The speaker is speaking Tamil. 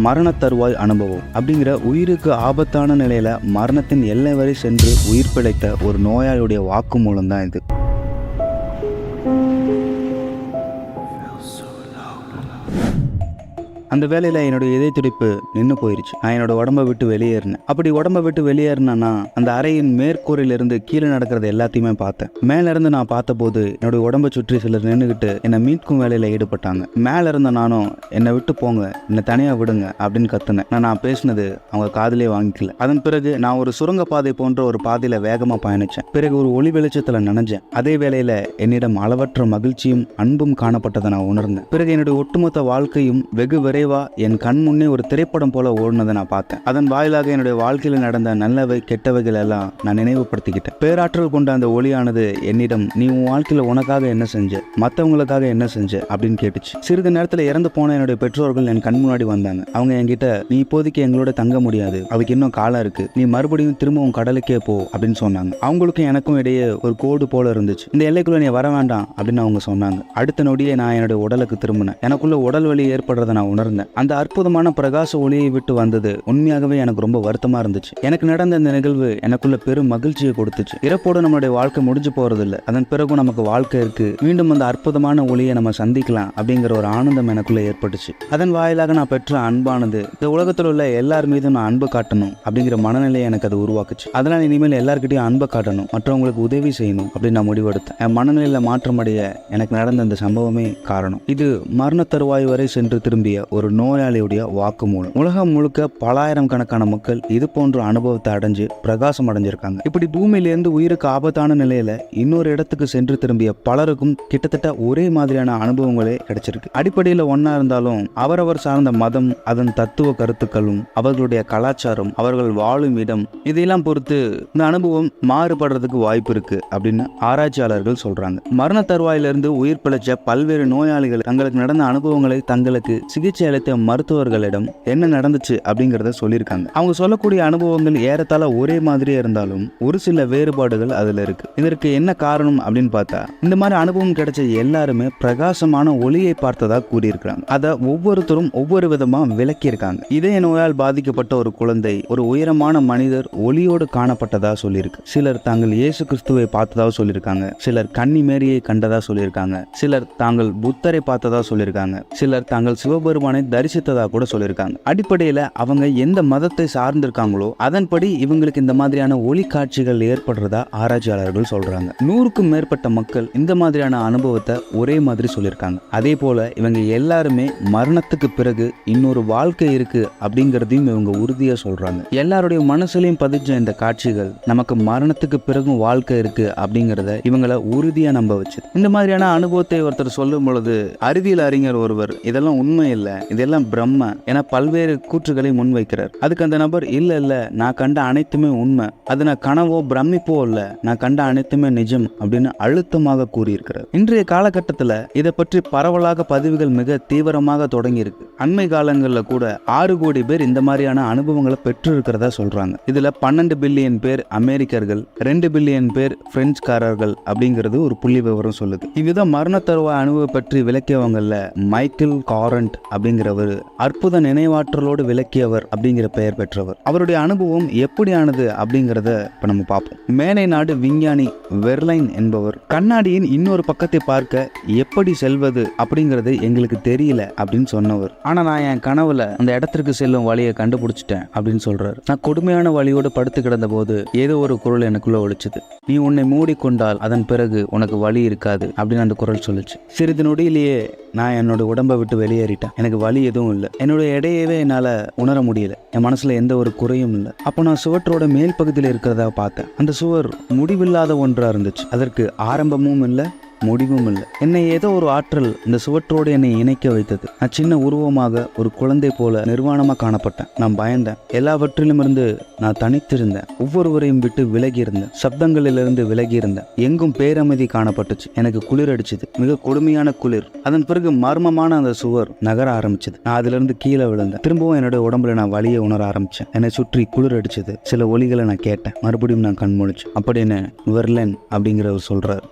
மரண தருவாய் அனுபவம் அப்படிங்கிற உயிருக்கு ஆபத்தான நிலையில மரணத்தின் எல்லை வரை சென்று உயிர் பிழைத்த ஒரு நோயாளியுடைய வாக்குமூலம் தான் இது. அந்த வேலையில் என்னோட இதய துடிப்பு நின்று போயிருச்சு. நான் என்னோட உடம்பை விட்டு வெளியேறினேன். அப்படி உடம்பை விட்டு வெளியேறினா அந்த அறையின் மேற்கூரையிலிருந்து கீழே நடக்கிறது எல்லாத்தையுமே பார்த்தேன். மேல இருந்து நான் பார்த்தபோது என்னோட உடம்பை சுற்றி சிலர் நின்றுகிட்டு என்னை மீட்கும் வேலையில ஈடுபட்டாங்க. மேல இருந்த நானும் என்னை விட்டு போங்க, என்னை தனியா விடுங்க அப்படின்னு கத்துனேன். நான் பேசினது அவங்க காதிலே வாங்கிக்கல. அதன் பிறகு நான் ஒரு சுரங்க பாதை போன்ற ஒரு பாதையில வேகமா பயணிச்சேன். பிறகு ஒரு ஒளி வெளிச்சத்துல நனைஞ்சேன். அதே வேளையில என்னிடம் அளவற்ற மகிழ்ச்சியும் அன்பும் காணப்பட்டதை நான் உணர்ந்தேன். பிறகு என்னுடைய ஒட்டுமொத்த வாழ்க்கையும் வெகு விரைவா என் கண் முன்னே ஒரு திரைப்படம் போல ஓடுனதை நான் பார்த்தேன். அதன் வாயிலாக என்னுடைய வாழ்க்கையில் நடந்த நல்லவை கெட்டவைகள் எல்லாம் நான் நினைவுபடுத்திக்கிட்டேன். பேராற்றல் கொண்ட அந்த ஒளியானது என்னிடம், நீ உன் வாழ்க்கையில உனக்காக என்ன செஞ்ச, மற்றவங்களுக்காக என்ன செஞ்ச அப்படின்னு கேட்டுச்சு. சிறிது நேரத்தில் இறந்து போன என்னுடைய பெற்றோர்கள் என் கண் முன்னாடி வந்தாங்க. அவங்க என்கிட்ட, நீ இப்போதைக்கு எங்களோட தங்க முடியாது, அதுக்கு இன்னும் காலம் இருக்கு, நீ மறுபடியும் திரும்பவும் கடலுக்கே போ அப்படின்னு சொன்னாங்க. அவங்களுக்கும் எனக்கும் இடையே ஒரு கோடு போல இருந்துச்சு. இந்த எல்லைக்குள்ள நீ வர வேண்டாம் அப்படின்னு அவங்க சொன்னாங்க. அடுத்த நொடியே நான் என்னுடைய உடலுக்கு திரும்பினேன். எனக்குள்ள உடல் வலி ஏற்படுறதை நான் உணர்ந்தேன். அந்த அற்புதமான பிரகாச ஒளியை விட்டு வந்தது உண்மையாகவே எனக்கு ரொம்ப வருத்தமா இருந்துச்சு. எனக்கு நடந்த இந்த நிகழ்வு எனக்குள்ள பெரும் மகிழ்ச்சியை கொடுத்துச்சு. இறப்போடு நம்மளுடைய வாழ்க்கை முடிஞ்சு போறது இல்லை, அதன் பிறகு நமக்கு வாழ்க்கை இருக்கு, மீண்டும் அந்த அற்புதமான ஒளியை நம்ம சந்திக்கலாம் அப்படிங்கிற ஒரு ஆனந்தம் எனக்குள்ள ஏற்பட்டுச்சு. அதன் வாயிலாக நான் பெற்ற அன்பானது இந்த உலகத்தில் உள்ள எல்லார் மீதும் நான் அன்பு காட்டணும் அப்படிங்கிற மனநிலையை எனக்கு அது உருவாக்குச்சு. அதனால இனிமேல் எல்லார்கிட்டையும் அன்பை காட்டணும், மற்றவங்களுக்கு உதவி செய்யணும் அப்படின்னு நான் முடிவெடுத்தேன். என் மனநிலையில மாற்றமடைய எனக்கு நடந்த இந்த சம்பவமே காரணம். இது மரண தருவாய் வரை சென்று திரும்பிய ஒரு நோயாளியுடைய வாக்குமூலம். உலகம் முழுக்க பலாயிரம் கணக்கான மக்கள் இது போன்ற அனுபவத்தை அடைஞ்சு பிரகாசம் அடைஞ்சிருக்காங்க. இப்படி பூமியிலிருந்து உயிருக்கு ஆபத்தான நிலையில இன்னொரு இடத்துக்கு சென்று திரும்பிய பலருக்கும் கிட்டத்தட்ட ஒரே மாதிரியான அனுபவங்களே கிடைச்சிருக்கு. அடிப்படையில் ஒன்னா இருந்தாலும் அவரவர் சார்ந்த மதம், அதன் தத்துவ கருத்துக்களும், அவர்களுடைய கலாச்சாரம், அவர்கள் வாழும் இடம், இதையெல்லாம் பொறுத்து இந்த அனுபவம் மாறுபடுறதுக்கு வாய்ப்பு இருக்கு அப்படின்னு ஆராய்ச்சியாளர்கள் சொல்றாங்க. மரண தருவாயிலிருந்து உயிர் பிழைச்ச பல்வேறு நோயாளிகள் தங்களுக்கு நடந்த அனுபவங்களை தங்களுக்கு சிகிச்சை அளித்த மருத்துவர்களிடம் என்ன நடந்துச்சு அப்படிங்கறத சொல்லியிருக்காங்க. அவங்க சொல்லக்கூடிய அனுபவங்கள் ஏறத்தாழ ஒரே மாதிரியே இருந்தாலும் ஒரு சில வேறுபாடுகள் அதுல இருக்கு. இதற்கு என்ன காரணம் அப்படின்னு பார்த்தா, இந்த மாதிரி அனுபவம் கிடைச்ச எல்லாருமே பிரகாசமான ஒளியை பார்த்ததா கூறியிருக்காங்க. அதை ஒவ்வொருத்தரும் ஒவ்வொரு விதமா விளக்கி இருக்காங்க. இதய நோயால் பாதிக்கப்பட்ட ஒரு குழந்தை, ஒரு உயரமான மனிதர் ஒளியோடு காணப்பட்டதா சொல்லியிருக்கு. சிலர் தாங்கள் இயேசு கிறிஸ்துவை பார்த்ததா சொல்லியிருக்காங்க. சிலர் கன்னி மேரியை கண்டதா சொல்லியிருக்காங்க. சிலர் தாங்கள் புத்தரை பார்த்ததா சொல்லியிருக்காங்க. சிலர் தாங்கள் சிவபெருமானை தரிசித்ததா கூட சொல்லியிருக்காங்க. அடிப்படையில் அவங்க எந்த மதத்தை சார்ந்திருக்காங்களோ அதன்படி இவங்களுக்கு இந்த மாதிரியான ஒளி காட்சிகள் ஏற்படுறதா ஆராய்ச்சியாளர்கள் சொல்றாங்க. 100க்கும் மேற்பட்ட மக்கள் இந்த மாதிரியான அனுபவத்தை ஒரே மாதிரி சொல்லியிருக்காங்க. அதே போல இவங்க எல்லாருமே மரணத்துக்கு பிறகு இன்னொரு வாழ்க்கை இருக்கு அப்படிங்கறதையும் இவங்க உறுதியா சொல்றாங்க. எல்லாருடைய மனசுலையும் பதிஞ்ச இந்த காட்சிகள் நமக்கு மரணத்துக்கு பிறகும் வாழ்க்கை இருக்கு அப்படிங்கறத இவங்களை உறுதியா நம்ப வச்சு. இந்த மாதிரியான அனுபவத்தை ஒருத்தர் சொல்லும் பொழுது அறிவியல் அறிஞர் ஒருவர் இதெல்லாம் உண்மை இல்லை, இதெல்லாம் பிரம்ம என பல்வேறு கூற்றுகளை முன்வைக்கிறார். அதுக்கு அந்த நபர், இல்ல நான் கண்ட அனைத்துமே உண்மை, அது நான் கனவோ பிரமிப்போ இல்ல, நான் கண்ட அனைத்துமே நிஜம் அப்படின்னு அழுத்தமாக கூறியிருக்கிறார். இன்றைய காலகட்டத்தில் இதை பற்றி பரவலாக பதிவுகள் மிக தீவிரமாக தொடங்கி இருக்கு. அண்மை காலங்களில் கூட 6 கோடி பேர் இந்த மாதிரியான அனுபவங்களை பெற்று இருக்கிறதா சொல்றாங்க. இதுல 12 பில்லியன் பேர் அமெரிக்கர்கள், 2 பில்லியன் பேர் பிரெஞ்சுக்காரர்கள் அப்படிங்கிறது ஒரு புள்ளி விவரம் சொல்லுது. இவ்விதம் மரண தருவாய் அனுபவம் பற்றி விளக்கியவங்கல்ல மைக்கேல் காரண்ட் அப்படிங்கிறவர் அற்புத நினைவாற்றலோடு விளக்கியவர் அப்படிங்கிற பெயர் பெற்றவர். அவருடைய அனுபவம் எப்படியானது அப்படிங்கிறத இப்ப நம்ம பார்ப்போம். மேலை நாடு விஞ்ஞானி வெர்லைன் என்பவர், கண்ணாடியின் இன்னொரு பக்கத்தை பார்க்க எப்படி செல்வது அப்படிங்கிறது எங்களுக்கு தெரியல அப்படின்னு சொன்னவர். ஆனா நான் என் கனவுல அந்த இடத்திற்கு செல்லும் வழியை கண்டுபிடிச்சிட்டேன் அப்படின்னு சொல்றாரு. நான் கொடுமையான வழியோடு படுத்து கிடந்த போது ஏதோ ஒரு குரல் எனக்குள்ள ஒழிச்சது. நீ உன்னை மூடிக்கொண்டால் அதன் பிறகு உனக்கு வலி இருக்காது அப்படின்னு அந்த குரல் சொல்லுச்சு. சிறிது நொடியிலேயே நான் என்னோட உடம்பை விட்டு வெளியேறிட்டேன். எனக்கு வலி எதுவும் இல்லை. என்னோட எடையவே என்னால உணர முடியல. என் மனசுல எந்த ஒரு குறையும் இல்லை. அப்போ நான் சுவற்றோட மேல் பகுதியில் இருக்கிறதா பார்த்தேன். அந்த சுவர் முடிவில்லாத ஒன்றா இருந்துச்சு. அதற்கு ஆரம்பமும் இல்லை, முடிவும் இல்லை. என்னை ஏதோ ஒரு ஆற்றல் இந்த சுவற்றோடு என்னை இணைக்க வைத்தது. நான் சின்ன உருவமாக ஒரு குழந்தை போல நிர்வாணமா காணப்பட்டேன். நான் பயந்தேன். எல்லாவற்றிலும் இருந்து நான் தனித்திருந்தேன். ஒவ்வொருவரையும் விட்டு விலகி இருந்தேன். சப்தங்களிலிருந்து விலகி இருந்தேன். எங்கும் பேரமைதி காணப்பட்டுச்சு. எனக்கு குளிர் அடிச்சது, மிக கொடுமையான குளிர். அதன் பிறகு மர்மமான அந்த சுவர் நகர ஆரம்பிச்சது. நான் அதுல இருந்து கீழே விழுந்தேன். திரும்பவும் என்னோட உடம்புல நான் வலியை உணர ஆரம்பிச்சேன். என்னை சுற்றி குளிர் அடிச்சது. சில ஒலிகளை நான் கேட்டேன். மறுபடியும் நான் கண் முழிச்சேன் அப்படின்னு வெர்லைன் அப்படிங்கிறவர் சொல்றாரு.